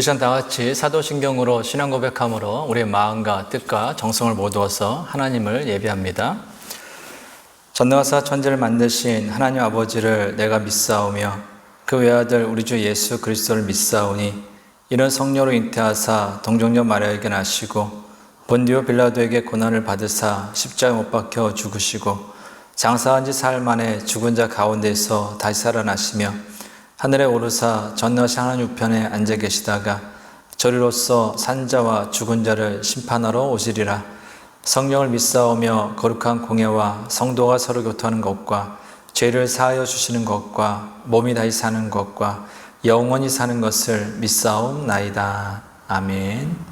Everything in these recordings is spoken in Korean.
우리 시간 다 같이 사도신경으로 신앙 고백함으로 우리의 마음과 뜻과 정성을 모두어서 하나님을 예배합니다. 전능하사 천지를 만드신 하나님 아버지를 내가 믿사오며 그 외아들 우리 주 예수 그리스도를 믿사오니 이는 성령으로 잉태하사 동정녀 마리아에게 나시고 본디오 빌라도에게 고난을 받으사 십자가에 못 박혀 죽으시고 장사한 지 사흘 만에 죽은 자 가운데서 다시 살아나시며 하늘에 오르사 전능하신 하나님 우편에 앉아 계시다가 저리로서 산자와 죽은 자를 심판하러 오시리라. 성령을 믿사오며 거룩한 공예와 성도가 서로 교통하는 것과 죄를 사하여 주시는 것과 몸이 다시 사는 것과 영원히 사는 것을 믿사옵나이다. 아멘.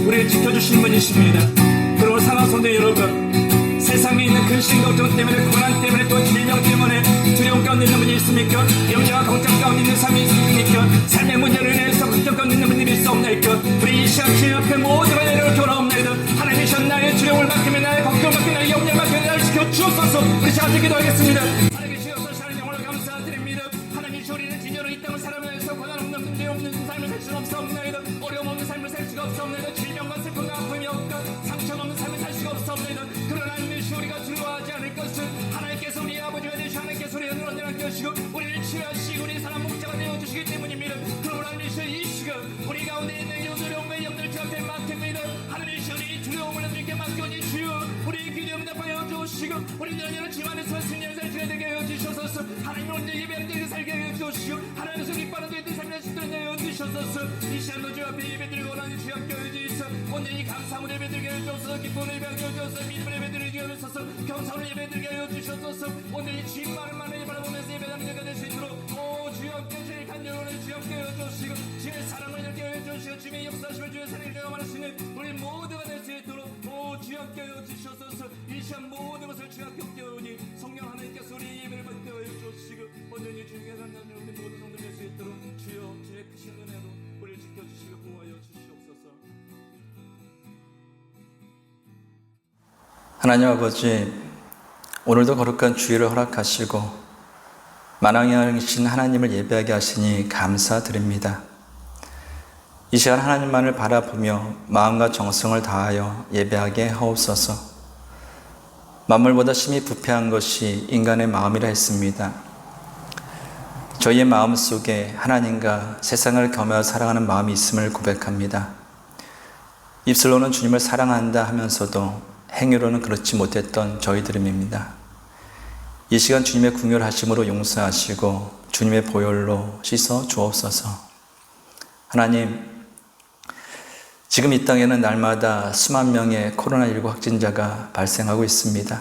우리를 지켜주시는 분이십니다. 그리고 사랑하는 성도 여러분, 세상에 있는 근심 걱정 때문에, 고난 때문에, 또 질병 때문에 두려움 가운데 있는 분이 있습니까? 염려와 걱정 가운데 있는 삶이 있습니까? 삶의 문제를 인해서 걱정 가운데 있는 분들이 있사옵나이까? 우리 이 시간 주님 앞에 모두가 내려올 돌아옵나이다. 하나님이신 나의 두려움을 맡기며 나의 걱정을 맡기며 나의 염려를 맡기며 나를 지켜주옵소서. 우리 시간 기도하겠습니다. 하나님의 주여서 하나님 영광을 감사드립니다. 하나님 우리는 진여로 이 땅을 살아가면서 고난 없는 문제 없는 삶을 살 수는 없사옵나이다. 어려움 없는 삶을 살 수가 없사옵나이다. 질병과 슬픔과 아픔이 없다. 상처 없는 삶을 살 수가 없사옵나이다. 그러나 하나님이시 우리가 두려워하지 않을 것은 하나님께서 우리 아버지가 되시고 하나님께서 우리를 언제나 껴시고 우리를 치유하시고 우리 사람 목자가 되어주시기 때문입니다. 그러나 하나님이시 이 시간 우리 가운데 있는 이 두려움과 염려를 주 앞에 맡깁니다. 하나님이시 우리 두려움을 하나님께 맡겨니 주여 우리 기도 응답하여 주시고 우리 너희는 집안에서 승리한 살게 되게 하여 주셔서 하나님 오늘 예배하는 데 살게 하여 주시고 하나님께서 밑바른 데에 삶을 시도는 하여 주셔서 이 시간도 주 앞에 예배드리고 하나님 주 함께 하여 주시소. 온전히 감사함을 예배드리게 하여 주셔서 기쁨을 예배하게 하여 주셔서 믿음을 예배드리게 하여 주셔서 경사를 예배드리게 하여 주셔서 온전히 주님만을 만나게 바라보면서 예배하는 데가 될 수 있도록 오 주 함께 주의 간절을 주 함께 하여 주시고 주의 사랑을 함께 하여 주시고 주의 역사심을 주의 사랑을 경험하시는 우리 모두가 될 수 있도록 오 주 함께 하여 주셔서 이 시간 모든 것을 주 함께 하오니 성령 하나님께서 우리 예배를 받게 하여 주시고 온전히 주님께 간절히 우리 모든 성도 될 수 있도록 주여 주의 크신 은혜로 우리를 지켜주시고 보호하여 주시옵소서. 하나님 아버지, 오늘도 거룩한 주일을 허락하시고 만왕이신 하나님을 예배하게 하시니 감사드립니다. 이 시간 하나님만을 바라보며 마음과 정성을 다하여 예배하게 하옵소서. 만물보다 심히 부패한 것이 인간의 마음이라 했습니다. 저희의 마음 속에 하나님과 세상을 겸하여 사랑하는 마음이 있음을 고백합니다. 입술로는 주님을 사랑한다 하면서도 행위로는 그렇지 못했던 저희들입니다. 이 시간 주님의 궁휼하심으로 용서하시고 주님의 보혈로 씻어 주옵소서. 하나님, 지금 이 땅에는 날마다 수만 명의 코로나19 확진자가 발생하고 있습니다.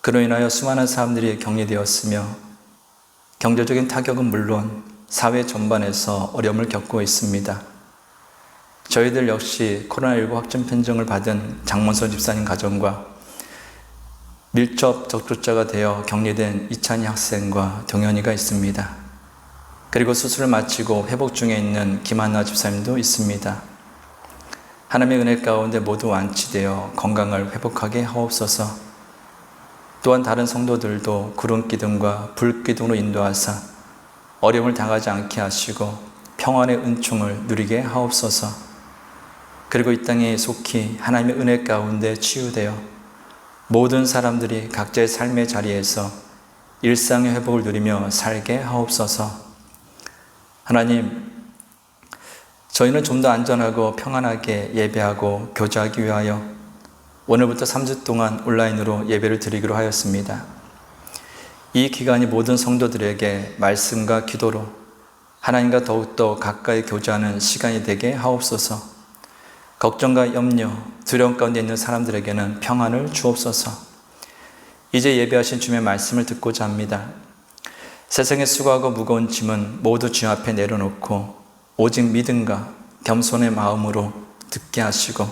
그로 인하여 수많은 사람들이 격리되었으며 경제적인 타격은 물론 사회 전반에서 어려움을 겪고 있습니다. 저희들 역시 코로나19 확진 판정을 받은 장문선 집사님 가정과 밀접 접촉자가 되어 격리된 이찬희 학생과 동현이가 있습니다. 그리고 수술을 마치고 회복 중에 있는 김한나 집사님도 있습니다. 하나님의 은혜 가운데 모두 완치되어 건강을 회복하게 하옵소서. 또한 다른 성도들도 구름기둥과 불기둥으로 인도하사 어려움을 당하지 않게 하시고 평안의 은총을 누리게 하옵소서. 그리고 이 땅에 속히 하나님의 은혜 가운데 치유되어 모든 사람들이 각자의 삶의 자리에서 일상의 회복을 누리며 살게 하옵소서. 하나님, 저희는 좀 더 안전하고 평안하게 예배하고 교제하기 위하여 오늘부터 3주 동안 온라인으로 예배를 드리기로 하였습니다. 이 기간이 모든 성도들에게 말씀과 기도로 하나님과 더욱더 가까이 교제하는 시간이 되게 하옵소서. 걱정과 염려, 두려움 가운데 있는 사람들에게는 평안을 주옵소서. 이제 예배하신 주님의 말씀을 듣고자 합니다. 세상의 수고하고 무거운 짐은 모두 주 앞에 내려놓고 오직 믿음과 겸손의 마음으로 듣게 하시고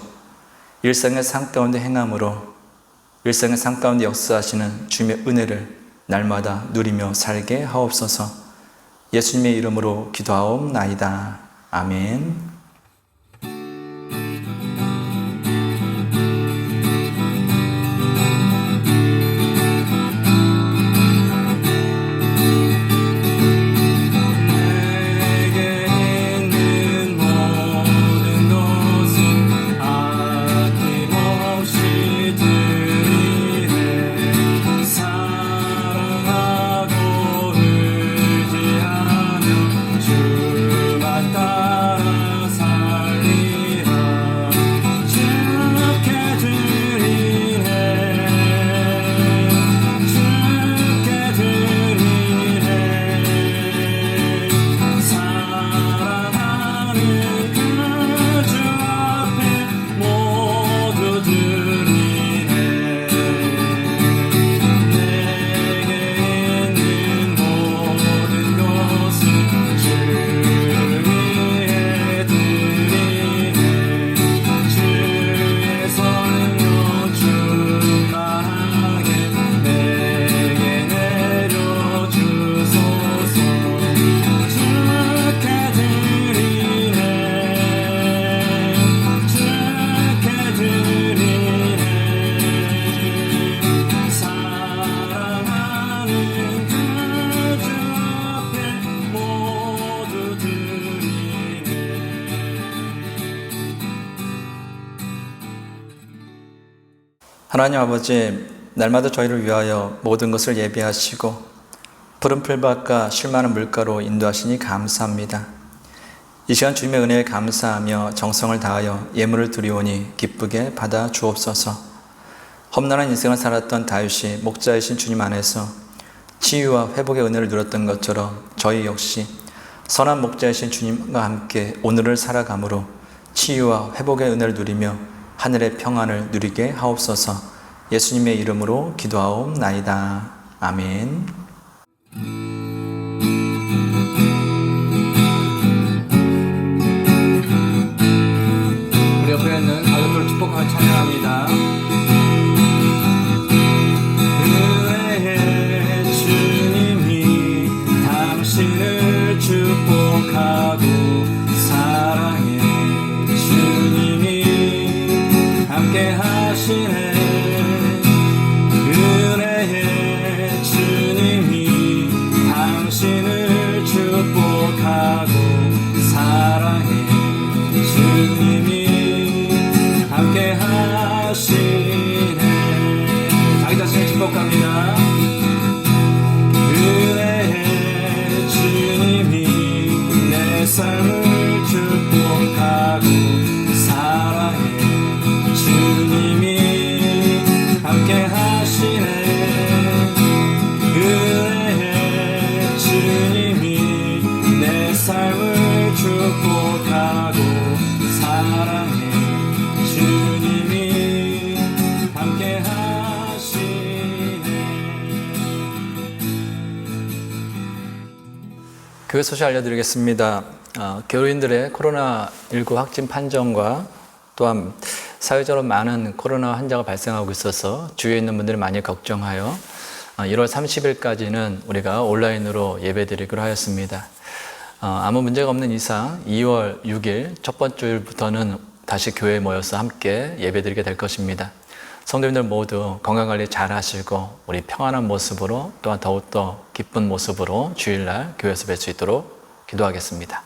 일상의 삶 가운데 행함으로 일상의 삶 가운데 역사하시는 주님의 은혜를 날마다 누리며 살게 하옵소서. 예수님의 이름으로 기도하옵나이다. 아멘. 하나님 아버지, 날마다 저희를 위하여 모든 것을 예배하시고 푸른 풀밭과 쉴만한 물가로 인도하시니 감사합니다. 이 시간 주님의 은혜에 감사하며 정성을 다하여 예물을 드리오니 기쁘게 받아 주옵소서. 험난한 인생을 살았던 다윗이 목자이신 주님 안에서 치유와 회복의 은혜를 누렸던 것처럼 저희 역시 선한 목자이신 주님과 함께 오늘을 살아감으로 치유와 회복의 은혜를 누리며 하늘의 평안을 누리게 하옵소서. 예수님의 이름으로 기도하옵나이다. 아멘. 우리 옆에 있는 가족들 축복하며 찬양합니다. 은혜의 주님이 당신을 축복하고 사랑의 주님이 함께 하시네. 은혜의 주님이 교회 소식 알려드리겠습니다. 교인들의 코로나19 확진 판정과 또한 사회적으로 많은 코로나 환자가 발생하고 있어서 주위에 있는 분들이 많이 걱정하여 1월 30일까지는 우리가 온라인으로 예배드리기로 하였습니다. 아무 문제가 없는 이상 2월 6일 첫 번째 주일부터는 다시 교회에 모여서 함께 예배드리게 될 것입니다. 성도님들 모두 건강관리 잘 하시고 우리 평안한 모습으로 또한 더욱더 기쁜 모습으로 주일날 교회에서 뵐 수 있도록 기도하겠습니다.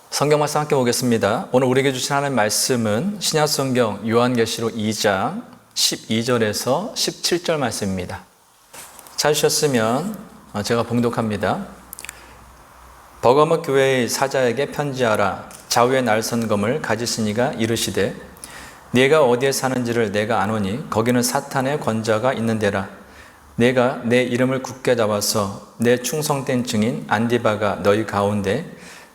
성경 말씀 함께 보겠습니다. 오늘 우리에게 주신 하나님의 말씀은 신약성경 요한계시록 2장 12절에서 17절 말씀입니다. 찾으셨으면 제가 봉독합니다. 버가모 교회의 사자에게 편지하라. 좌우에 날선 검을 가지신 이가 이르시되 네가 어디에 사는지를 내가 아노니 거기는 사탄의 권자가 있는 데라. 내가 내 이름을 굳게 잡아서 내 충성된 증인 안디바가 너희 가운데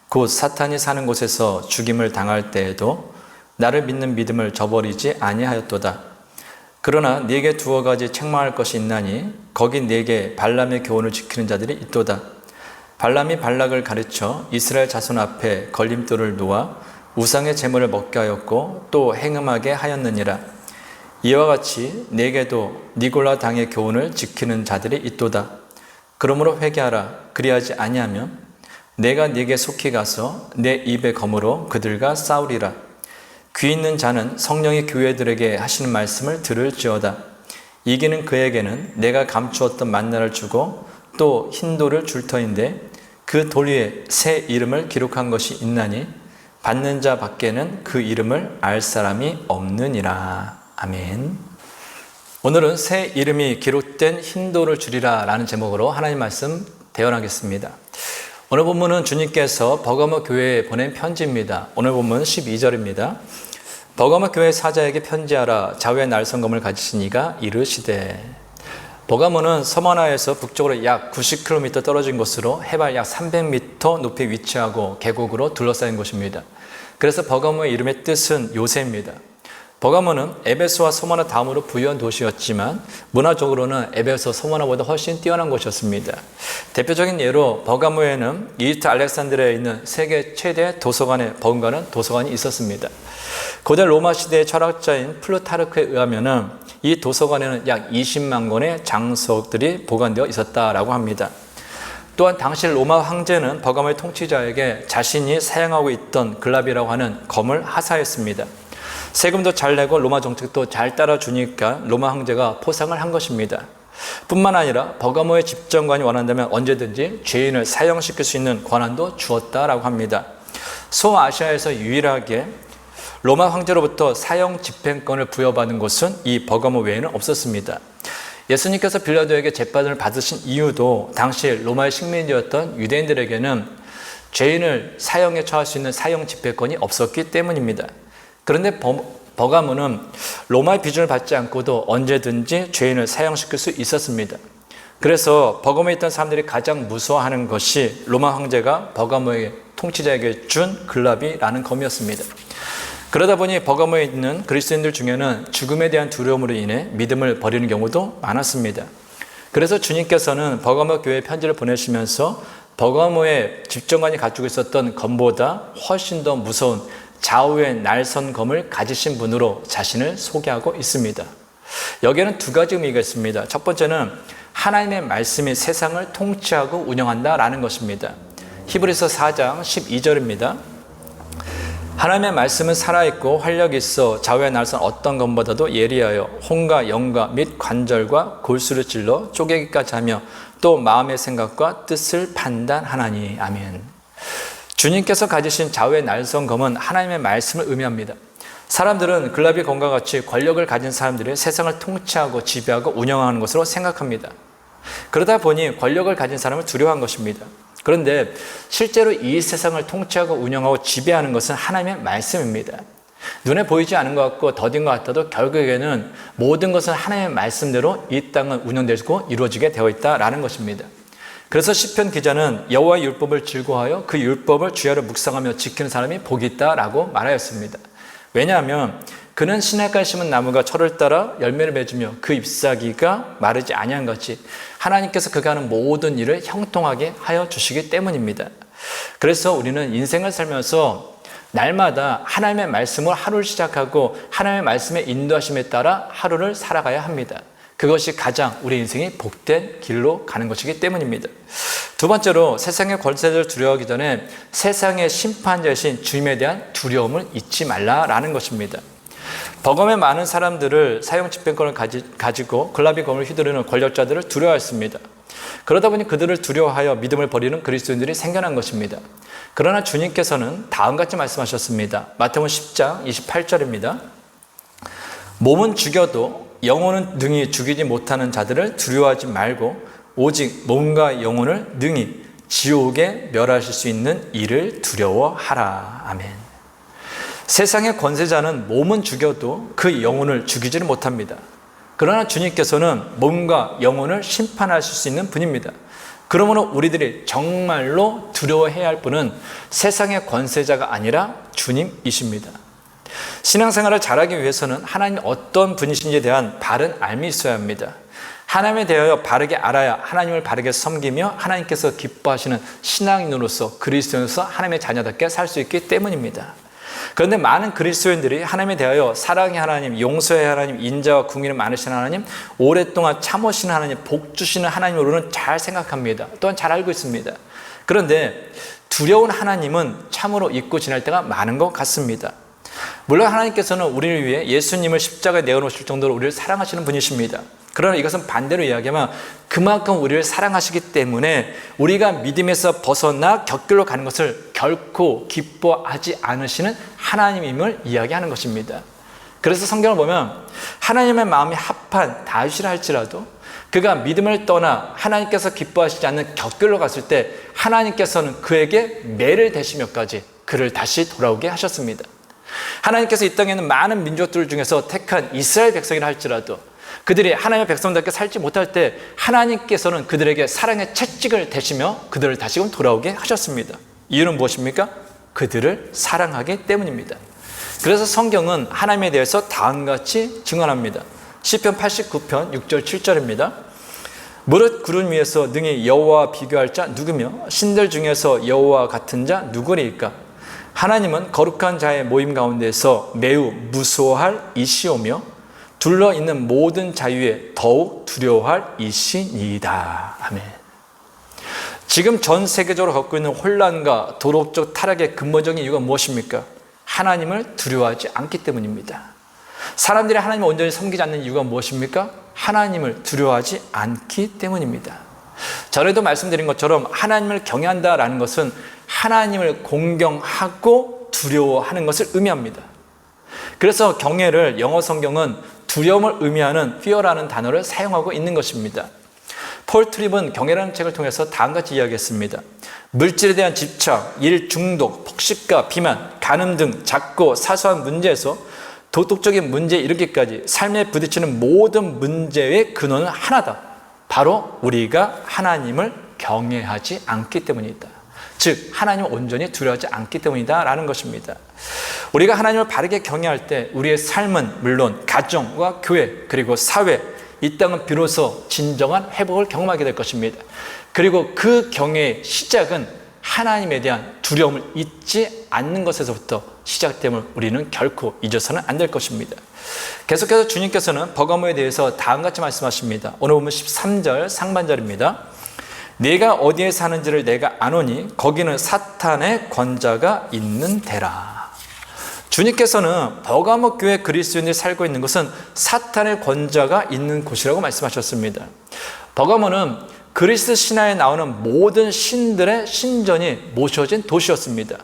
곧 사탄이 사는 곳에서 죽임을 당할 때에도 나를 믿는 믿음을 저버리지 아니하였도다. 그러나 네게 두어 가지 책망할 것이 있나니 거기 네게 발람의 교훈을 지키는 자들이 있도다. 발람이 발락을 가르쳐 이스라엘 자손 앞에 걸림돌을 놓아 우상의 제물을 먹게 하였고 또 행음하게 하였느니라. 이와 같이 네게도 니골라 당의 교훈을 지키는 자들이 있도다. 그러므로 회개하라. 그리하지 아니하면 내가 네게 속히 가서 내 입의 검으로 그들과 싸우리라. 귀 있는 자는 성령이 교회들에게 하시는 말씀을 들을지어다. 이기는 그에게는 내가 감추었던 만나를 주고 또 흰 돌을 줄 터인데 그 돌 위에 새 이름을 기록한 것이 있나니 받는 자 밖에는 그 이름을 알 사람이 없느니라. 아멘. 오늘은 새 이름이 기록된 흰 돌을 주리라 라는 제목으로 하나님 말씀 대언하겠습니다. 오늘 본문은 주님께서 버가모 교회에 보낸 편지입니다. 오늘 본문 12절입니다. 버가모 교회 사자에게 편지하라. 좌우에 날선 검을 가지신 이가 이르시되. 버가모는 서머나에서 북쪽으로 약 90km 떨어진 곳으로 해발 약 300m 높이 위치하고 계곡으로 둘러싸인 곳입니다. 그래서 버가모의 이름의 뜻은 요새입니다. 버가모는 에베소와 서머나 다음으로 부유한 도시였지만 문화적으로는 에베소, 서머나보다 훨씬 뛰어난 곳이었습니다. 대표적인 예로 버가모에는 이집트 알렉산드리아에 있는 세계 최대 도서관에 버금가는 도서관이 있었습니다. 고대 로마 시대의 철학자인 플루타르크에 의하면 이 도서관에는 약 20만 권의 장서들이 보관되어 있었다라고 합니다. 또한 당시 로마 황제는 버가모의 통치자에게 자신이 사용하고 있던 글라비라고 하는 검을 하사했습니다. 세금도 잘 내고 로마 정책도 잘 따라주니까 로마 황제가 포상을 한 것입니다. 뿐만 아니라 버가모의 집정관이 원한다면 언제든지 죄인을 사형시킬 수 있는 권한도 주었다라고 합니다. 소아시아에서 유일하게 로마 황제로부터 사형 집행권을 부여받은 곳은 이 버가모 외에는 없었습니다. 예수님께서 빌라도에게 재판을 받으신 이유도 당시 로마의 식민지였던 유대인들에게는 죄인을 사형에 처할 수 있는 사형 집행권이 없었기 때문입니다. 그런데 버가모는 로마의 비준을 받지 않고도 언제든지 죄인을 사형시킬 수 있었습니다. 그래서 버가모에 있던 사람들이 가장 무서워하는 것이 로마 황제가 버가모의 통치자에게 준 글라비라는 검이었습니다. 그러다 보니 버가모에 있는 그리스도인들 중에는 죽음에 대한 두려움으로 인해 믿음을 버리는 경우도 많았습니다. 그래서 주님께서는 버가모 교회에 편지를 보내시면서 버가모의 집정관이 가지고 있었던 검보다 훨씬 더 무서운 좌우의 날선 검을 가지신 분으로 자신을 소개하고 있습니다. 여기에는 두 가지 의미가 있습니다. 첫 번째는 하나님의 말씀이 세상을 통치하고 운영한다라는 것입니다. 히브리서 4장 12절입니다. 하나님의 말씀은 살아있고 활력이 있어 좌우에 날선 어떤 검보다도 예리하여 혼과 영과 및 관절과 골수를 찔러 쪼개기까지 하며 또 마음의 생각과 뜻을 판단하나니. 아멘. 주님께서 가지신 좌우의 날선 검은 하나님의 말씀을 의미합니다. 사람들은 글라비 검과 같이 권력을 가진 사람들이 세상을 통치하고 지배하고 운영하는 것으로 생각합니다. 그러다 보니 권력을 가진 사람을 두려워한 것입니다. 그런데 실제로 이 세상을 통치하고 운영하고 지배하는 것은 하나님의 말씀입니다. 눈에 보이지 않은 것 같고 더딘 것 같아도 결국에는 모든 것은 하나님의 말씀대로 이 땅은 운영되고 이루어지게 되어 있다라는 것입니다. 그래서 시편 기자는 여호와의 율법을 즐거워하여 그 율법을 주야로 묵상하며 지키는 사람이 복이 있다라고 말하였습니다. 왜냐하면 그는 시냇가에 심은 나무가 철을 따라 열매를 맺으며 그 잎사귀가 마르지 아니한 것이 하나님께서 그가 하는 모든 일을 형통하게 하여 주시기 때문입니다. 그래서 우리는 인생을 살면서 날마다 하나님의 말씀으로 하루를 시작하고 하나님의 말씀의 인도하심에 따라 하루를 살아가야 합니다. 그것이 가장 우리 인생이 복된 길로 가는 것이기 때문입니다. 두 번째로 세상의 권세를 두려워하기 전에 세상의 심판자이신 주님에 대한 두려움을 잊지 말라라는 것입니다. 버금의 많은 사람들을 사형 집행권을 가지고 글라비검을 휘두르는 권력자들을 두려워했습니다. 그러다 보니 그들을 두려워하여 믿음을 버리는 그리스도인들이 생겨난 것입니다. 그러나 주님께서는 다음같이 말씀하셨습니다. 마태복음 10장 28절입니다. 몸은 죽여도 영혼은 능히 죽이지 못하는 자들을 두려워하지 말고 오직 몸과 영혼을 능히 지옥에 멸하실 수 있는 이를 두려워하라. 아멘. 세상의 권세자는 몸은 죽여도 그 영혼을 죽이지는 못합니다. 그러나 주님께서는 몸과 영혼을 심판하실 수 있는 분입니다. 그러므로 우리들이 정말로 두려워해야 할 분은 세상의 권세자가 아니라 주님이십니다. 신앙생활을 잘하기 위해서는 하나님이 어떤 분이신지에 대한 바른 알미 있어야 합니다. 하나님에 대하여 바르게 알아야 하나님을 바르게 섬기며 하나님께서 기뻐하시는 신앙인으로서 그리스도인으로서 하나님의 자녀답게 살 수 있기 때문입니다. 그런데 많은 그리스도인들이 하나님에 대하여 사랑의 하나님, 용서의 하나님, 인자와 긍휼이 많으신 하나님, 오랫동안 참으시는 하나님, 복 주시는 하나님으로는 잘 생각합니다. 또한 잘 알고 있습니다. 그런데 두려운 하나님은 참으로 잊고 지날 때가 많은 것 같습니다. 물론 하나님께서는 우리를 위해 예수님을 십자가에 내어놓으실 정도로 우리를 사랑하시는 분이십니다. 그러나 이것은 반대로 이야기하면 그만큼 우리를 사랑하시기 때문에 우리가 믿음에서 벗어나 격결로 가는 것을 결코 기뻐하지 않으시는 하나님임을 이야기하는 것입니다. 그래서 성경을 보면 하나님의 마음이 합한 다윗이라 할지라도 그가 믿음을 떠나 하나님께서 기뻐하시지 않는 격결로 갔을 때 하나님께서는 그에게 매를 대시며까지 그를 다시 돌아오게 하셨습니다. 하나님께서 이 땅에 있는 많은 민족들 중에서 택한 이스라엘 백성이라 할지라도 그들이 하나님의 백성답게 살지 못할 때 하나님께서는 그들에게 사랑의 채찍을 대시며 그들을 다시금 돌아오게 하셨습니다. 이유는 무엇입니까? 그들을 사랑하기 때문입니다. 그래서 성경은 하나님에 대해서 다음같이 증언합니다. 시편 89편 6절 7절입니다. 무릇 구름 위에서 능히 여호와와 비교할 자 누구며 신들 중에서 여호와와 같은 자 누구리이까? 하나님은 거룩한 자의 모임 가운데서 매우 무서워할 이시오며 둘러있는 모든 자유에 더욱 두려워할 이시니이다. 아멘. 지금 전 세계적으로 겪고 있는 혼란과 도덕적 타락의 근본적인 이유가 무엇입니까? 하나님을 두려워하지 않기 때문입니다. 사람들이 하나님을 온전히 섬기지 않는 이유가 무엇입니까? 하나님을 두려워하지 않기 때문입니다. 전에도 말씀드린 것처럼 하나님을 경외한다라는 것은 하나님을 공경하고 두려워하는 것을 의미합니다. 그래서 경외를 영어 성경은 두려움을 의미하는 fear라는 단어를 사용하고 있는 것입니다. 폴 트립은 경외라는 책을 통해서 다음같이 이야기했습니다. 물질에 대한 집착, 일 중독, 폭식과 비만, 간음 등 작고 사소한 문제에서 도덕적인 문제에 이르기까지 삶에 부딪히는 모든 문제의 근원은 하나다. 바로 우리가 하나님을 경외하지 않기 때문이다. 즉 하나님을 온전히 두려워하지 않기 때문이다 라는 것입니다. 우리가 하나님을 바르게 경외할 때 우리의 삶은 물론 가정과 교회 그리고 사회 이 땅은 비로소 진정한 회복을 경험하게 될 것입니다. 그리고 그 경외의 시작은 하나님에 대한 두려움을 잊지 않는 것에서부터 시작됨을 우리는 결코 잊어서는 안 될 것입니다. 계속해서 주님께서는 버가모에 대해서 다음같이 말씀하십니다. 오늘 보면 13절 상반절입니다. 내가 어디에 사는지를 내가 아노니 거기는 사탄의 권자가 있는 데라. 주님께서는 버가모 교회 그리스도인들이 살고 있는 것은 사탄의 권자가 있는 곳이라고 말씀하셨습니다. 버가모는 그리스 신화에 나오는 모든 신들의 신전이 모셔진 도시였습니다.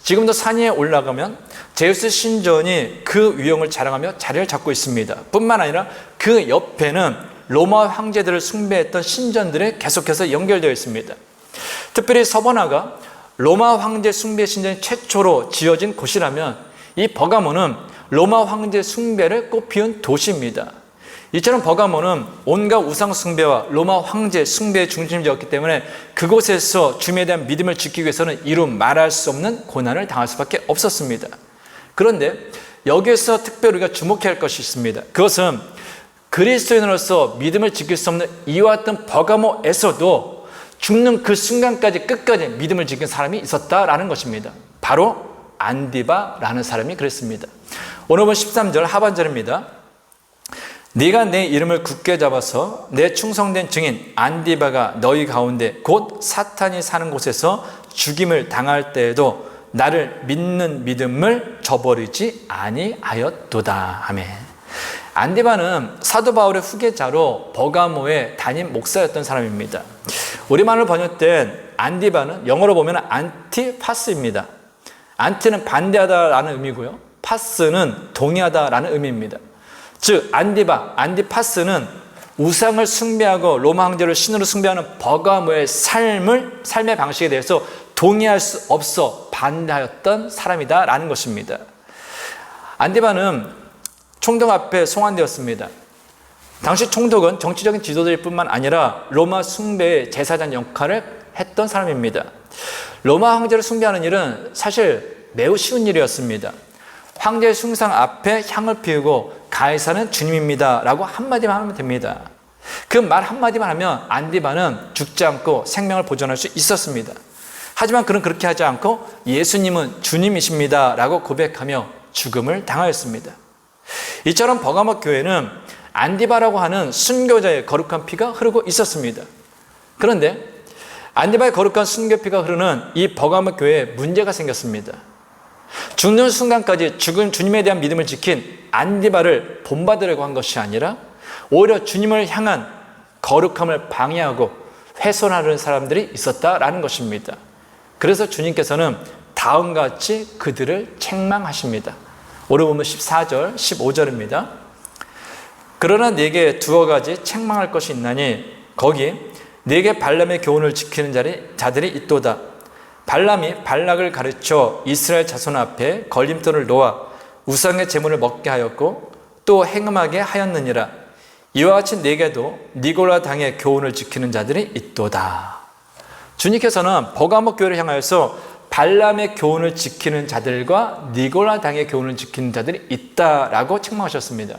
지금도 산 위에 올라가면 제우스 신전이 그 위엄을 자랑하며 자리를 잡고 있습니다. 뿐만 아니라 그 옆에는 로마 황제들을 숭배했던 신전들이 계속해서 연결되어 있습니다. 특별히 서버나가 로마 황제 숭배 신전이 최초로 지어진 곳이라면 이 버가모는 로마 황제 숭배를 꽃피운 도시입니다. 이처럼 버가모는 온갖 우상 숭배와 로마 황제 숭배의 중심지였기 때문에 그곳에서 주님에 대한 믿음을 지키기 위해서는 이루 말할 수 없는 고난을 당할 수밖에 없었습니다. 그런데 여기에서 특별히 우리가 주목해야 할 것이 있습니다. 그것은 그리스도인으로서 믿음을 지킬 수 없는 이와 같은 버가모에서도 죽는 그 순간까지 끝까지 믿음을 지킨 사람이 있었다라는 것입니다. 바로 안디바라는 사람이 그랬습니다. 오늘 본 13절 하반절입니다. 네가 내 이름을 굳게 잡아서 내 충성된 증인 안디바가 너희 가운데 곧 사탄이 사는 곳에서 죽임을 당할 때에도 나를 믿는 믿음을 저버리지 아니하였도다. 아멘. 안디바는 사도 바울의 후계자로 버가모의 담임 목사였던 사람입니다. 우리말로 번역된 안디바는 영어로 보면 안티파스입니다. 안티는 반대하다라는 의미고요. 파스는 동의하다라는 의미입니다. 즉 안디바, 안디파스는 우상을 숭배하고 로마 황제를 신으로 숭배하는 버가모의 삶의 방식에 대해서 동의할 수 없어 반대하였던 사람이다라는 것입니다. 안디바는 총독 앞에 송환되었습니다. 당시 총독은 정치적인 지도자일 뿐만 아니라 로마 숭배의 제사장 역할을 했던 사람입니다. 로마 황제를 숭배하는 일은 사실 매우 쉬운 일이었습니다. 황제의 숭상 앞에 향을 피우고 가이사는 주님입니다 라고 한마디만 하면 됩니다. 그 말 한마디만 하면 안디바는 죽지 않고 생명을 보존할 수 있었습니다. 하지만 그는 그렇게 하지 않고 예수님은 주님이십니다 라고 고백하며 죽음을 당하였습니다. 이처럼 버가모 교회는 안디바라고 하는 순교자의 거룩한 피가 흐르고 있었습니다. 그런데 안디바의 거룩한 순교피가 흐르는 이 버가모 교회에 문제가 생겼습니다. 죽는 순간까지 죽은 주님에 대한 믿음을 지킨 안디바를 본받으려고 한 것이 아니라 오히려 주님을 향한 거룩함을 방해하고 훼손하려는 사람들이 있었다라는 것입니다. 그래서 주님께서는 다음과 같이 그들을 책망하십니다. 오늘 보면 14절, 15절입니다. 그러나 네게 두어 가지 책망할 것이 있나니 거기 네게 발람의 교훈을 지키는 자들이 있도다. 발람이 발락을 가르쳐 이스라엘 자손 앞에 걸림돌을 놓아 우상의 제물을 먹게 하였고 또 행음하게 하였느니라. 이와 같이 네게도 니골라 당의 교훈을 지키는 자들이 있도다. 주님께서는 버가모 교회를 향하여서 발람의 교훈을 지키는 자들과 니골라 당의 교훈을 지키는 자들이 있다라고 책망하셨습니다.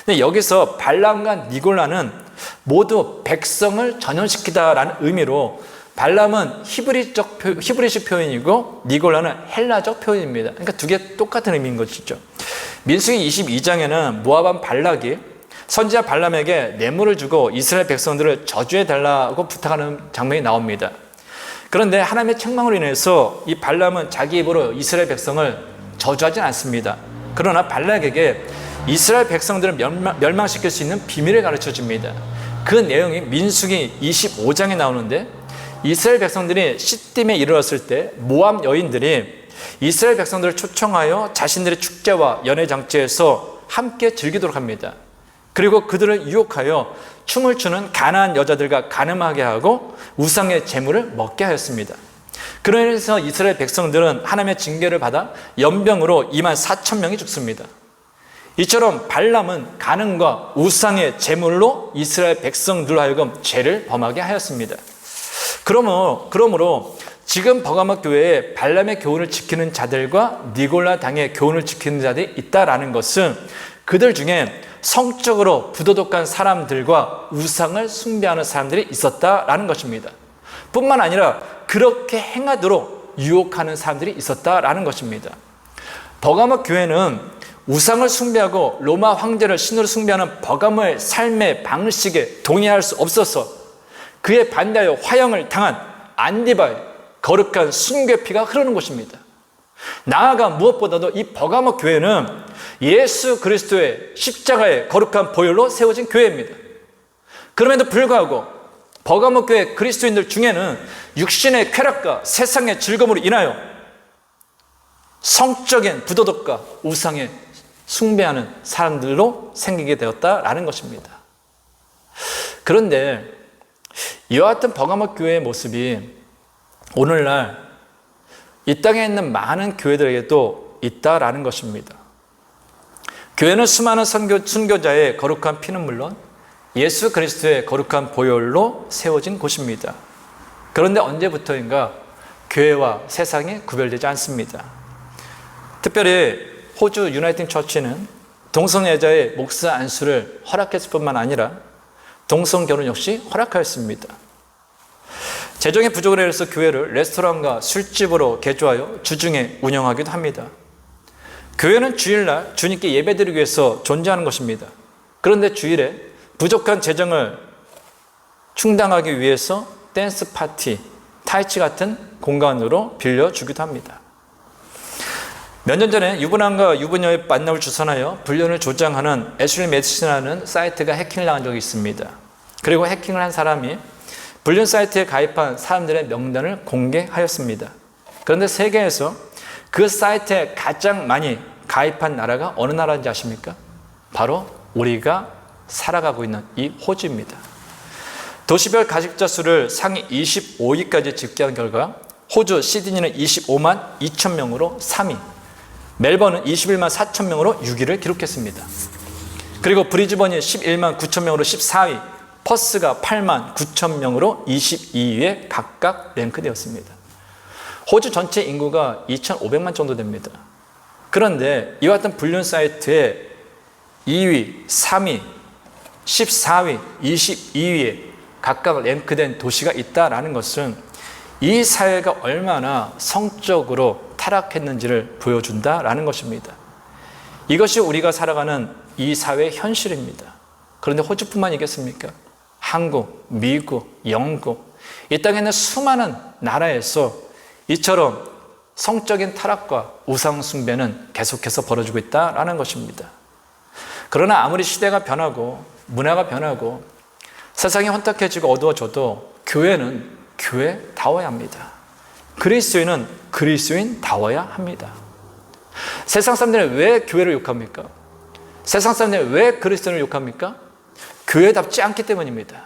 근데 여기서 발람과 니골라는 모두 백성을 전염시키다라는 의미로 발람은 히브리식 표현이고 니골라는 헬라적 표현입니다. 그러니까 두 개 똑같은 의미인 것이죠. 민수기 22장에는 모압 발락이 선지자 발람에게 뇌물을 주고 이스라엘 백성들을 저주해달라고 부탁하는 장면이 나옵니다. 그런데 하나님의 책망으로 인해서 이 발람은 자기 입으로 이스라엘 백성을 저주하진 않습니다. 그러나 발락에게 이스라엘 백성들을 멸망시킬 수 있는 비밀을 가르쳐 줍니다. 그 내용이 민수기 25장에 나오는데 이스라엘 백성들이 시딤에 이르렀을 때 모압 여인들이 이스라엘 백성들을 초청하여 자신들의 축제와 연회장치에서 함께 즐기도록 합니다. 그리고 그들을 유혹하여 춤을 추는 가나안 여자들과 간음하게 하고 우상의 제물을 먹게 하였습니다. 그러면서 이스라엘 백성들은 하나님의 징계를 받아 연병으로 24,000명이 죽습니다. 이처럼 발람은 간음과 우상의 제물로 이스라엘 백성들로 하여금 죄를 범하게 하였습니다. 그러므로 지금 버가모 교회에 발람의 교훈을 지키는 자들과 니골라 당의 교훈을 지키는 자들이 있다라는 것은 그들 중에 성적으로 부도덕한 사람들과 우상을 숭배하는 사람들이 있었다라는 것입니다. 뿐만 아니라 그렇게 행하도록 유혹하는 사람들이 있었다라는 것입니다. 버가모 교회는 우상을 숭배하고 로마 황제를 신으로 숭배하는 버가모의 삶의 방식에 동의할 수 없어서 그에 반대하여 화형을 당한 안디바의 거룩한 순교피가 흐르는 곳입니다. 나아가 무엇보다도 이 버가모 교회는 예수 그리스도의 십자가의 거룩한 보혈로 세워진 교회입니다. 그럼에도 불구하고 버가모 교회 그리스도인들 중에는 육신의 쾌락과 세상의 즐거움으로 인하여 성적인 부도덕과 우상에 숭배하는 사람들로 생기게 되었다라는 것입니다. 그런데 이와 같은 버가모 교회의 모습이 오늘날 이 땅에 있는 많은 교회들에게도 있다라는 것입니다. 교회는 수많은 순교자의 거룩한 피는 물론 예수 그리스도의 거룩한 보혈로 세워진 곳입니다. 그런데 언제부터인가 교회와 세상이 구별되지 않습니다. 특별히 호주 유나이팅 처치는 동성애자의 목사 안수를 허락했을 뿐만 아니라 동성 결혼 역시 허락하였습니다. 재정의 부족을 해서 교회를 레스토랑과 술집으로 개조하여 주중에 운영하기도 합니다. 교회는 주일날 주님께 예배드리기 위해서 존재하는 것입니다. 그런데 주일에 부족한 재정을 충당하기 위해서 댄스 파티, 타이치 같은 공간으로 빌려주기도 합니다. 몇 년 전에 유부남과 유부녀의 만남을 주선하여 불륜을 조장하는 애슐리 매디슨이라는 사이트가 해킹을 한 적이 있습니다. 그리고 해킹을 한 사람이 불륜 사이트에 가입한 사람들의 명단을 공개하였습니다. 그런데 세계에서 그 사이트에 가장 많이 가입한 나라가 어느 나라인지 아십니까? 바로 우리가 살아가고 있는 이 호주입니다. 도시별 가입자 수를 상위 25위까지 집계한 결과 호주 시드니는 25만 2천 명으로 3위, 멜번은 21만 4천 명으로 6위를 기록했습니다. 그리고 브리즈번이 11만 9천 명으로 14위, 퍼스가 8만 9천 명으로 22위에 각각 랭크되었습니다. 호주 전체 인구가 2,500만 정도 됩니다. 그런데 이와 같은 불륜 사이트에 2위, 3위, 14위, 22위에 각각 랭크된 도시가 있다는 것은 이 사회가 얼마나 성적으로 타락했는지를 보여준다라는 것입니다. 이것이 우리가 살아가는 이 사회의 현실입니다. 그런데 호주뿐만이겠습니까? 한국, 미국, 영국, 이 땅에 있는 수많은 나라에서 이처럼 성적인 타락과 우상 숭배는 계속해서 벌어지고 있다는 것입니다. 그러나 아무리 시대가 변하고 문화가 변하고 세상이 혼탁해지고 어두워져도 교회는 교회다워야 합니다. 그리스도인은 그리스도인다워야 합니다. 세상 사람들은 왜 교회를 욕합니까? 세상 사람들은 왜 그리스도인을 욕합니까? 교회답지 않기 때문입니다.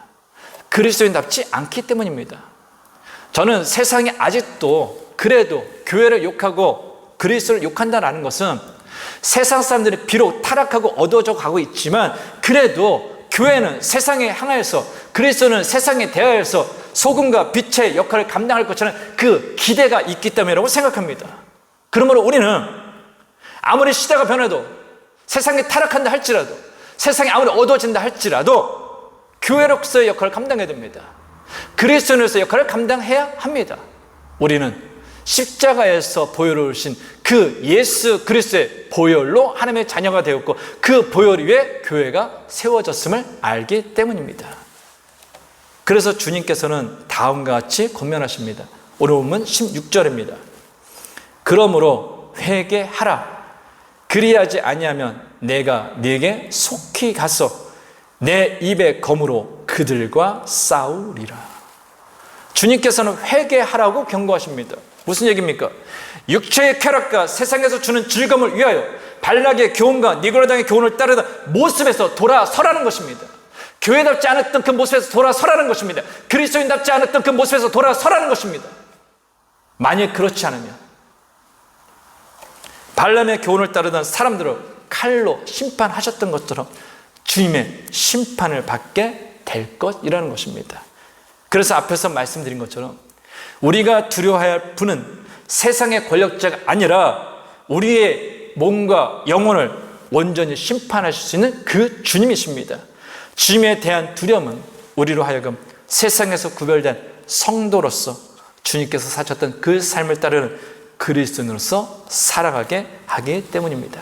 그리스도인답지 않기 때문입니다. 저는 세상이 아직도 그래도 교회를 욕하고 그리스도를 욕한다는 것은 세상 사람들이 비록 타락하고 어두워져 가고 있지만 그래도 교회는 세상에 향하여서 그리스도는 세상에 대하여서 소금과 빛의 역할을 감당할 것처럼 그 기대가 있기 때문이라고 생각합니다. 그러므로 우리는 아무리 시대가 변해도 세상이 타락한다 할지라도 세상이 아무리 어두워진다 할지라도 교회로서의 역할을 감당해야 됩니다. 그리스도인으로서의 역할을 감당해야 합니다. 우리는 십자가에서 보혈을 오신 그 예수 그리스도의 보혈로 하나님의 자녀가 되었고 그 보혈 위에 교회가 세워졌음을 알기 때문입니다. 그래서 주님께서는 다음과 같이 권면하십니다. 오늘 본문 16절입니다. 그러므로 회개하라. 그리하지 아니하면 내가 네게 속히 가서 내 입의 검으로 그들과 싸우리라. 주님께서는 회개하라고 경고하십니다. 무슨 얘기입니까? 육체의 쾌락과 세상에서 주는 즐거움을 위하여 발락의 교훈과 니고라당의 교훈을 따르던 모습에서 돌아서라는 것입니다. 교회답지 않았던 그 모습에서 돌아서라는 것입니다. 그리스도인답지 않았던 그 모습에서 돌아서라는 것입니다. 만약 그렇지 않으면 발람의 교훈을 따르던 사람들을 칼로 심판하셨던 것처럼 주님의 심판을 받게 될 것이라는 것입니다. 그래서 앞에서 말씀드린 것처럼 우리가 두려워해야 할 분은 세상의 권력자가 아니라 우리의 몸과 영혼을 온전히 심판하실 수 있는 그 주님이십니다. 주님에 대한 두려움은 우리로 하여금 세상에서 구별된 성도로서 주님께서 사셨던 그 삶을 따르는 그리스도인으로서 살아가게 하기 때문입니다.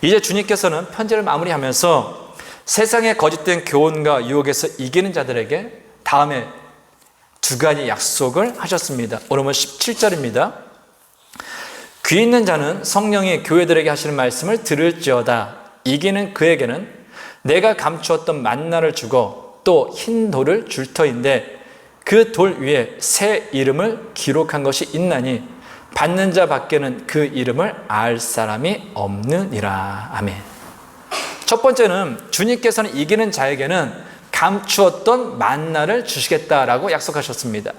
이제 주님께서는 편지를 마무리하면서 세상의 거짓된 교훈과 유혹에서 이기는 자들에게 다음에 두 가지 약속을 하셨습니다. 오늘은 17절입니다. 귀 있는 자는 성령이 교회들에게 하시는 말씀을 들을지어다. 이기는 그에게는 내가 감추었던 만나를 주고 또 흰 돌을 줄 터인데 그 돌 위에 새 이름을 기록한 것이 있나니 받는 자 밖에는 그 이름을 알 사람이 없느니라. 아멘. 첫 번째는 주님께서는 이기는 자에게는 감추었던 만나를 주시겠다라고 약속하셨습니다.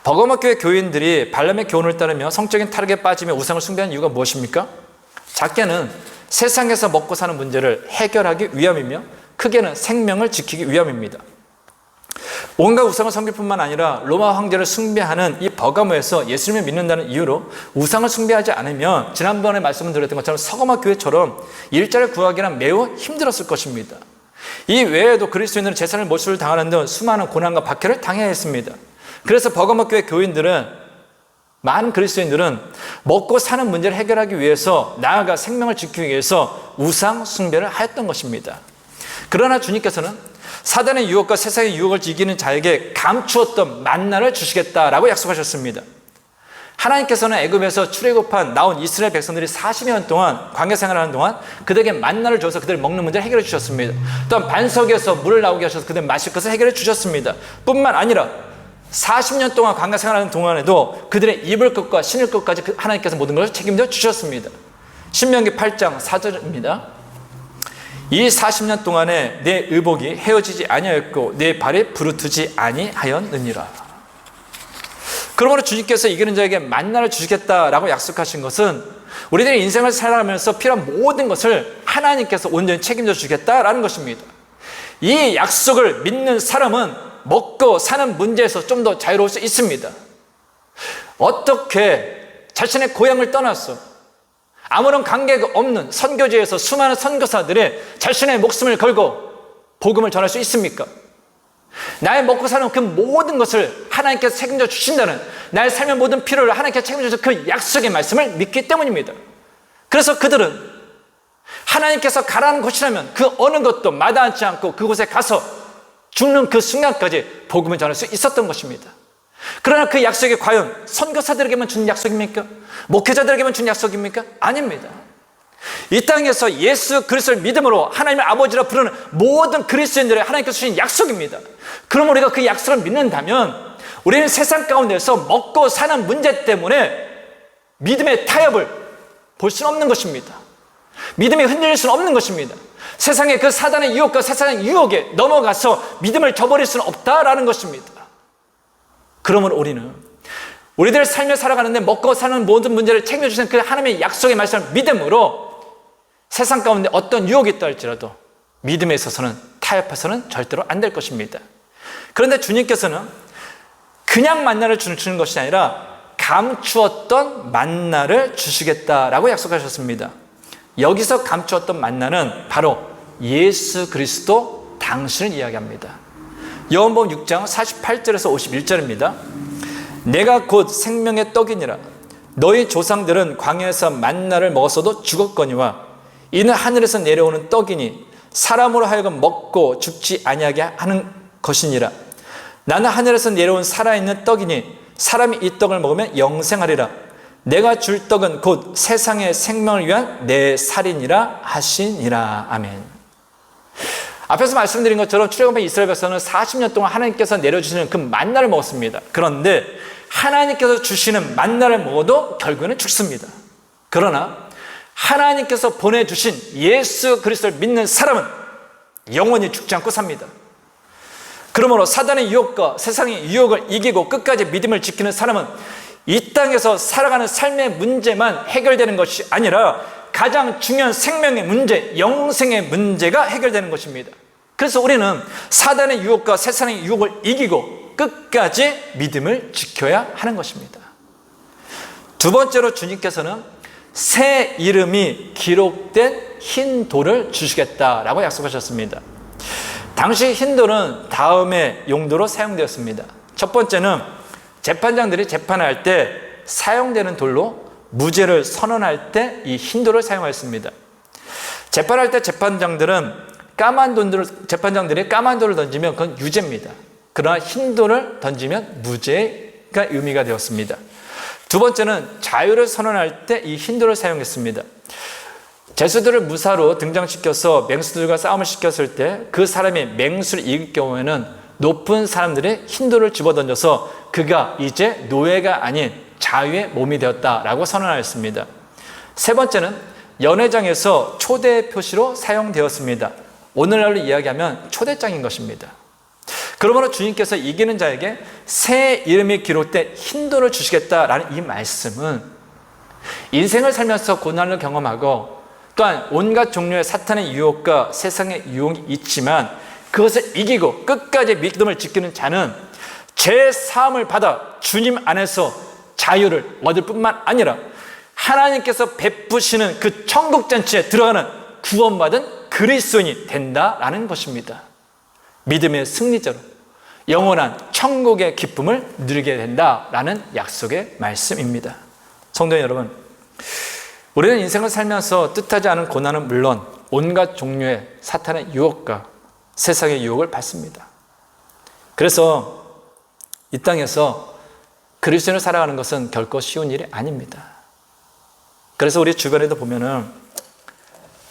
버거마 교회 교인들이 발람의 교훈을 따르며 성적인 타락에 빠지며 우상을 숭배하는 이유가 무엇입니까? 작게는 세상에서 먹고 사는 문제를 해결하기 위함이며 크게는 생명을 지키기 위함입니다. 온갖 우상을 섬길 뿐만 아니라 로마 황제를 숭배하는 이 버가모에서 예수님을 믿는다는 이유로 우상을 숭배하지 않으면 지난번에 말씀을 드렸던 것처럼 서가모 교회처럼 일자를 구하기는 매우 힘들었을 것입니다. 이 외에도 그리스도인들은 재산을 몰수를 당하는 등 수많은 고난과 박해를 당해야 했습니다. 그래서 버가모 교회 많은 그리스도인들은 먹고 사는 문제를 해결하기 위해서 나아가 생명을 지키기 위해서 우상 숭배를 하였던 것입니다. 그러나 주님께서는 사단의 유혹과 세상의 유혹을 이기는 자에게 감추었던 만나를 주시겠다라고 약속하셨습니다. 하나님께서는 애굽에서 출애굽한 나온 이스라엘 백성들이 40년 동안 광야 생활하는 동안 그들에게 만나를 줘서 그들이 먹는 문제를 해결해 주셨습니다. 또한 반석에서 물을 나오게 하셔서 그들 마실 것을 해결해 주셨습니다. 뿐만 아니라 40년 동안 광야 생활하는 동안에도 그들의 입을 것과 신을 것까지 하나님께서 모든 것을 책임져 주셨습니다. 신명기 8장 4절입니다. 이 40년 동안에 내 의복이 헤어지지 아니하였고 내 발이 부르트지 아니하였느니라. 그러므로 주님께서 이기는 자에게 만나를 주시겠다라고 약속하신 것은 우리들의 인생을 살아가면서 필요한 모든 것을 하나님께서 온전히 책임져 주시겠다라는 것입니다. 이 약속을 믿는 사람은 먹고 사는 문제에서 좀 더 자유로울 수 있습니다. 어떻게 자신의 고향을 떠나서 아무런 관계가 없는 선교지에서 수많은 선교사들이 자신의 목숨을 걸고 복음을 전할 수 있습니까? 나의 먹고 사는 그 모든 것을 하나님께서 책임져 주신다는, 나의 삶의 모든 필요를 하나님께서 책임져 주신 그 약속의 말씀을 믿기 때문입니다. 그래서 그들은 하나님께서 가라는 곳이라면 그 어느 것도 마다하지 않고 그곳에 가서 죽는 그 순간까지 복음을 전할 수 있었던 것입니다. 그러나 그 약속이 과연 선교사들에게만 준 약속입니까? 목회자들에게만 준 약속입니까? 아닙니다. 이 땅에서 예수 그리스도를 믿음으로 하나님의 아버지라 부르는 모든 그리스도인들의 하나님께서 주신 약속입니다. 그럼 우리가 그 약속을 믿는다면 우리는 세상 가운데서 먹고 사는 문제 때문에 믿음의 타협을 볼 수는 없는 것입니다. 믿음이 흔들릴 수는 없는 것입니다. 세상의 그 사단의 유혹과 세상의 유혹에 넘어가서 믿음을 저버릴 수는 없다라는 것입니다. 그러므로 우리는 우리들의 삶을 살아가는데 먹고 사는 모든 문제를 책임져주시는 그 하나님의 약속의 말씀을 믿음으로 세상 가운데 어떤 유혹이 있다 할지라도 믿음에 있어서는 타협해서는 절대로 안 될 것입니다. 그런데 주님께서는 그냥 만나를 주시는 것이 아니라 감추었던 만나를 주시겠다라고 약속하셨습니다. 여기서 감추었던 만나는 바로 예수 그리스도 당신을 이야기합니다. 요한복음 6장 48절에서 51절입니다. 내가 곧 생명의 떡이니라. 너희 조상들은 광야에서 만나를 먹었어도 죽었거니와 이는 하늘에서 내려오는 떡이니 사람으로 하여금 먹고 죽지 아니하게 하는 것이니라. 나는 하늘에서 내려온 살아있는 떡이니 사람이 이 떡을 먹으면 영생하리라. 내가 줄 떡은 곧 세상의 생명을 위한 내 살이니라 하시니라. 아멘. 앞에서 말씀드린 것처럼 출애굽한 이스라엘 백성은 40년 동안 하나님께서 내려주시는 그 만나를 먹었습니다. 그런데 하나님께서 주시는 만나를 먹어도 결국에는 죽습니다. 그러나 하나님께서 보내주신 예수 그리스도를 믿는 사람은 영원히 죽지 않고 삽니다. 그러므로 사단의 유혹과 세상의 유혹을 이기고 끝까지 믿음을 지키는 사람은 이 땅에서 살아가는 삶의 문제만 해결되는 것이 아니라 가장 중요한 생명의 문제, 영생의 문제가 해결되는 것입니다. 그래서 우리는 사단의 유혹과 세상의 유혹을 이기고 끝까지 믿음을 지켜야 하는 것입니다. 두 번째로 주님께서는 새 이름이 기록된 흰 돌을 주시겠다라고 약속하셨습니다. 당시 흰 돌은 다음의 용도로 사용되었습니다. 첫 번째는 재판장들이 재판할 때 사용되는 돌로 무죄를 선언할 때 이 흰 돌을 사용하였습니다. 재판할 때 재판장들이 까만 돌을 던지면 그건 유죄입니다. 그러나 흰 돌을 던지면 무죄가 의미가 되었습니다. 두 번째는 자유를 선언할 때 이 흰 돌을 사용했습니다. 죄수들을 무사로 등장시켜서 맹수들과 싸움을 시켰을 때 그 사람이 맹수를 이길 경우에는 높은 사람들이 흰 돌을 집어던져서 그가 이제 노예가 아닌 자유의 몸이 되었다라고 선언하였습니다. 세 번째는 연회장에서 초대 표시로 사용되었습니다. 오늘날로 이야기하면 초대장인 것입니다. 그러므로 주님께서 이기는 자에게 새 이름이 기록된 흰 돌을 주시겠다라는 이 말씀은 인생을 살면서 고난을 경험하고 또한 온갖 종류의 사탄의 유혹과 세상의 유혹이 있지만 그것을 이기고 끝까지 믿음을 지키는 자는 제 사함을 받아 주님 안에서 자유를 얻을 뿐만 아니라 하나님께서 베푸시는 그 천국잔치에 들어가는 구원받은 그리스도인이 된다라는 것입니다. 믿음의 승리자로 영원한 천국의 기쁨을 누리게 된다라는 약속의 말씀입니다. 성도 여러분, 우리는 인생을 살면서 뜻하지 않은 고난은 물론 온갖 종류의 사탄의 유혹과 세상의 유혹을 받습니다. 그래서 이 땅에서 그리스도인을 살아가는 것은 결코 쉬운 일이 아닙니다. 그래서 우리 주변에도 보면은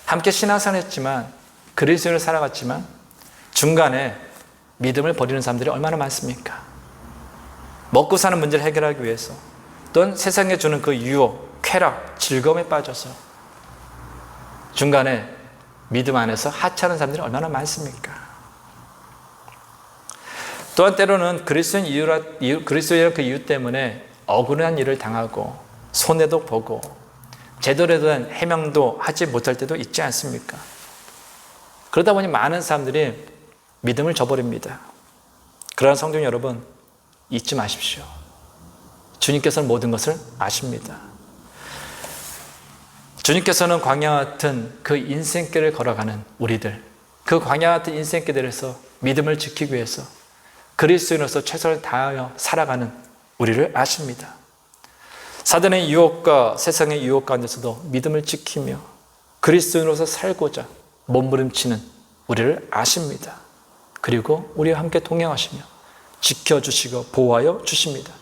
함께 신앙생활 했지만 그리스도인을 살아갔지만 중간에 믿음을 버리는 사람들이 얼마나 많습니까? 먹고 사는 문제를 해결하기 위해서 또는 세상에 주는 그 유혹, 쾌락, 즐거움에 빠져서 중간에 믿음 안에서 하찮은 사람들이 얼마나 많습니까? 또한 때로는 그리스도인이라는 그 이유 때문에 억울한 일을 당하고 손해도 보고 제대로 된 해명도 하지 못할 때도 있지 않습니까? 그러다 보니 많은 사람들이 믿음을 저버립니다. 그러나 성도 여러분, 잊지 마십시오. 주님께서는 모든 것을 아십니다. 주님께서는 광야 같은 그 인생길을 걸어가는 우리들, 그 광야 같은 인생길에서 믿음을 지키기 위해서 그리스도인으로서 최선을 다하여 살아가는 우리를 아십니다. 사단의 유혹과 세상의 유혹 가운데서도 믿음을 지키며 그리스도인으로서 살고자 몸부림치는 우리를 아십니다. 그리고 우리와 함께 동행하시며 지켜주시고 보호하여 주십니다.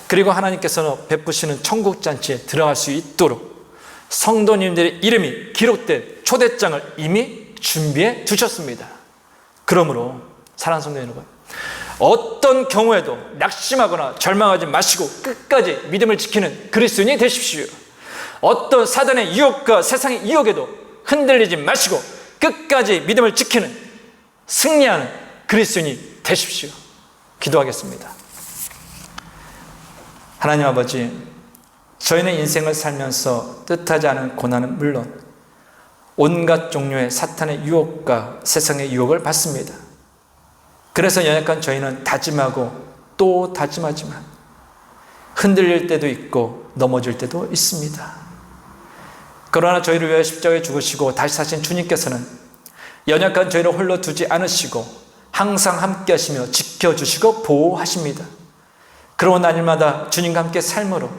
그리고 하나님께서는 베푸시는 천국잔치에 들어갈 수 있도록 성도님들의 이름이 기록된 초대장을 이미 준비해 두셨습니다. 그러므로 사랑하는 성도 여러분, 어떤 경우에도 낙심하거나 절망하지 마시고 끝까지 믿음을 지키는 그리스도인이 되십시오. 어떤 사단의 유혹과 세상의 유혹에도 흔들리지 마시고 끝까지 믿음을 지키는 승리하는 그리스도인이 되십시오. 기도하겠습니다. 하나님 아버지, 저희는 인생을 살면서 뜻하지 않은 고난은 물론 온갖 종류의 사탄의 유혹과 세상의 유혹을 받습니다. 그래서 연약한 저희는 다짐하고 또 다짐하지만 흔들릴 때도 있고 넘어질 때도 있습니다. 그러나 저희를 위하여 십자가에 죽으시고 다시 사신 주님께서는 연약한 저희를 홀로 두지 않으시고 항상 함께 하시며 지켜주시고 보호하십니다. 그러고 날마다 주님과 함께 삶으로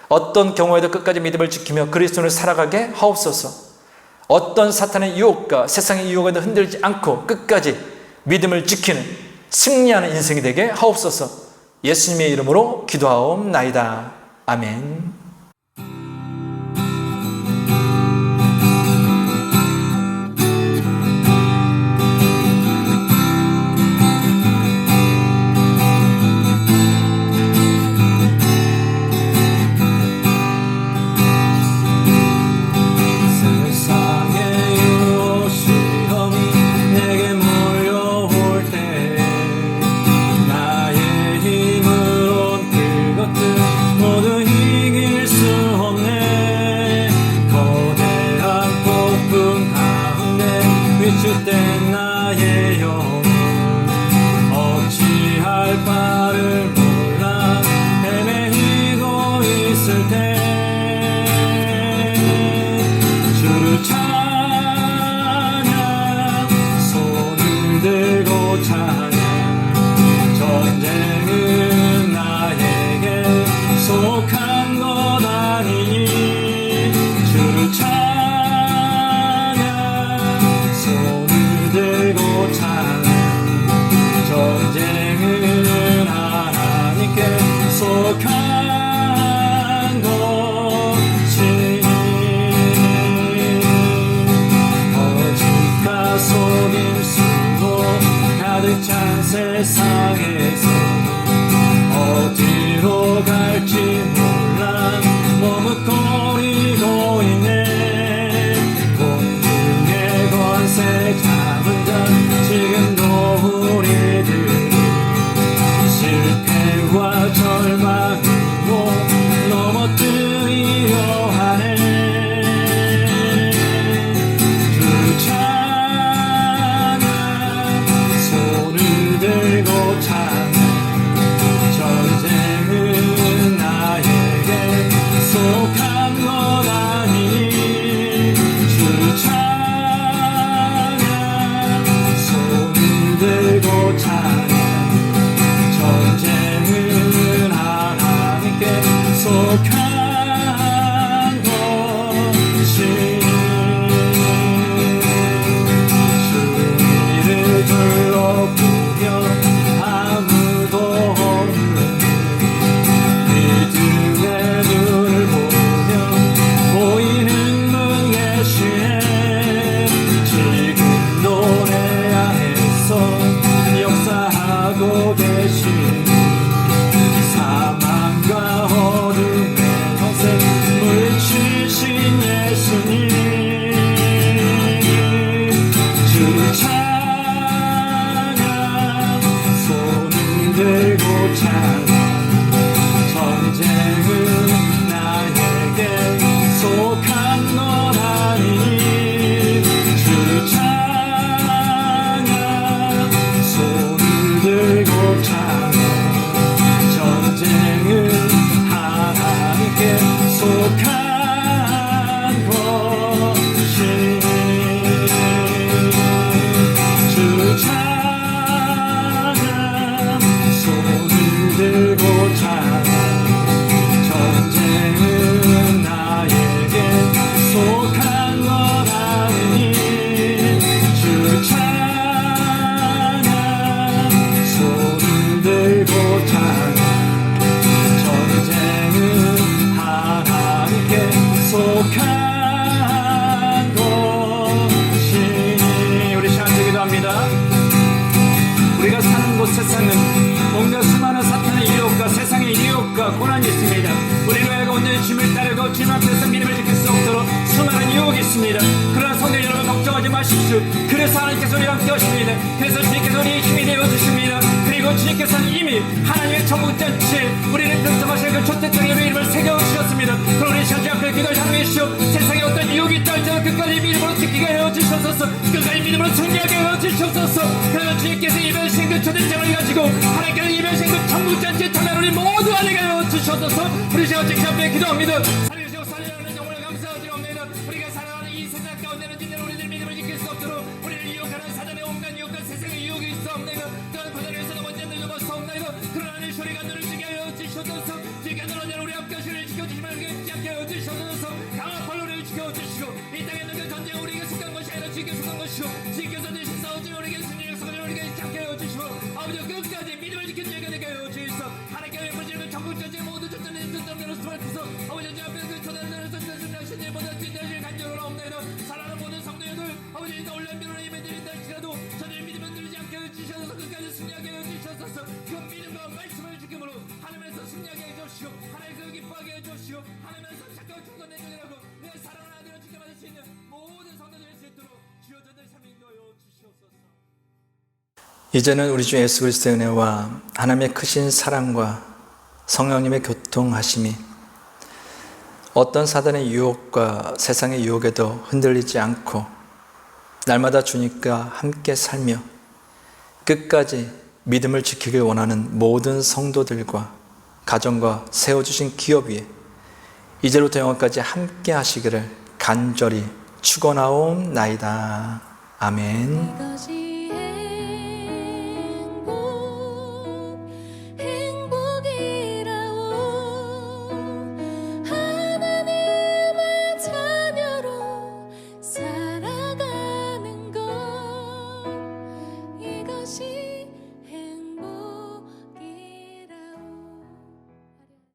어떤 경우에도 끝까지 믿음을 지키며 그리스도를 살아가게 하옵소서. 어떤 사탄의 유혹과 세상의 유혹에도 흔들리지 않고 끝까지 믿음을 지키는 승리하는 인생이 되게 하옵소서. 예수님의 이름으로 기도하옵나이다. 아멘. 주된 나의 영혼 어찌할 바를 몰라 헤매이고 있을 때 주를 찬양 손을 들고 찬양 전쟁은 나에게 속한 것 아니니 주를 찬양 들고 찬양 전쟁은 하나님께 속한 것이니 거짓과 속임수로 가득 찬 세상에서 어디로 갈지 몰라 속한 것이 주위를 둘러보면 아무도 없는 믿음의 눈을 보면 보이는 분 계시네. 지금도 내 안에서 역사하고 계신 사망과 어둠의 권세 물리치신 예수님, 주 찬양 손을 들고 찬양. 전쟁은 나에게 속한 것 아니니 주 찬양 손을 들고 찬양. 전쟁은 하나님께 속한 것이 주 찬양 손을 들고 찬양. 전쟁은 나에게 속한 것 아니니 주 찬양 손을 들고 찬양. 전쟁은 하나님께 속한 것이. 우리 시간 기도합니다. 우리가 사는 곳 세상은 온갖 수많은 사탄의 유혹과 세상의 유혹과 고난이 있습니다. 우리로 하여금 온전히 주님을 따르고 주님 앞에서 믿음을 지킬 수 없도록 수많은 유혹이 있습니다. 그러나 성도 여러분 걱정하지 마십시오. 그래서 하나님께서 우리와 함께 하십니다. 그래서 주님께서 우리의 힘이 되어주십니다. 그리고 주님께서는 이미 하나님의 천국 잔치에 우리를 편성하실 그 초대장에 이름을 새겨주셨습니다. 그럼 우리 시간 주 앞에 기도를 향하시오. 세상에 어떤 유혹이 있다 할지라도 끝까지 믿음으로 지키게 하여 주시옵소서. 끝까지 믿음으로 승리하게 하여 주시옵소서. 그러면 주님께서 이별신 그 초대장을 가지고 하나님께서 이별신 그 천국 잔치에 참여하는 우리 모두 하게 하여 주시옵소서. 우리 시간 주 앞에 기도합니다. 살려주시고 살려주는 영혼을 감사드리옵나이다. 우리가 살아가는 이 세상 가운데는 진짜 우리들 믿음을 지킬 수 없도록 우리를 유혹하는 사단의 온갖 유혹과 세상의 유혹이 있사옵나이다. 또한 그 자리에서는 언제나 넘어서옵나이다. 그러나 내 소리가 너를 지게 하여 주시옵소서. 지게 너는 언제나 우리 앞에 우리를 지켜주시면 우리가 지게 하여 주시옵소서. 강한 팔로 우리를 지켜주시고 이 땅에 있는 그 전쟁 우리에게 속한 것이 아니라 주께 속한 것이고 주께서 대신 싸우지만 우리에게 승리를 속하여 우리에게 잡게 하여 주시고 아버지 끝까지 믿음을 지키는 자가 되게 하여 주시옵소서. 하나님께 베풀지는 전국 전쟁 모두 전전에 전전으로 수발해서 아버지 주 앞에 그 초대를 내려서 신의 진리를 간절으로 없나이다. 사랑하는 모든 성도여들 아버지 이 올림피로 예배드린다 할지라도 저들 믿음을 들지 않게 해주셔서 끝까지 승리하게 해주셔서 그 믿음과 말씀을 지킴으로 하나님에서 승리하게 해주시고 하나님께서 기뻐하게 해주시고 하나님에서 착하고 충건 내주라고 내 사랑하는 아들을 지켜받을 수 있는 모든 성도들의 수 있도록 주여 저들 삶을 인도하여 주시옵소서. 이제는 우리 주 예수 그리스도의 은혜와 하나님의 크신 사랑과 성령님의 교통하심이 어떤 사단의 유혹과 세상의 유혹에도 흔들리지 않고 날마다 주님과 함께 살며 끝까지 믿음을 지키길 원하는 모든 성도들과 가정과 세워주신 기업 위에 이제로부터 영원까지 함께 하시기를 간절히 축원하옵나이다. 아멘.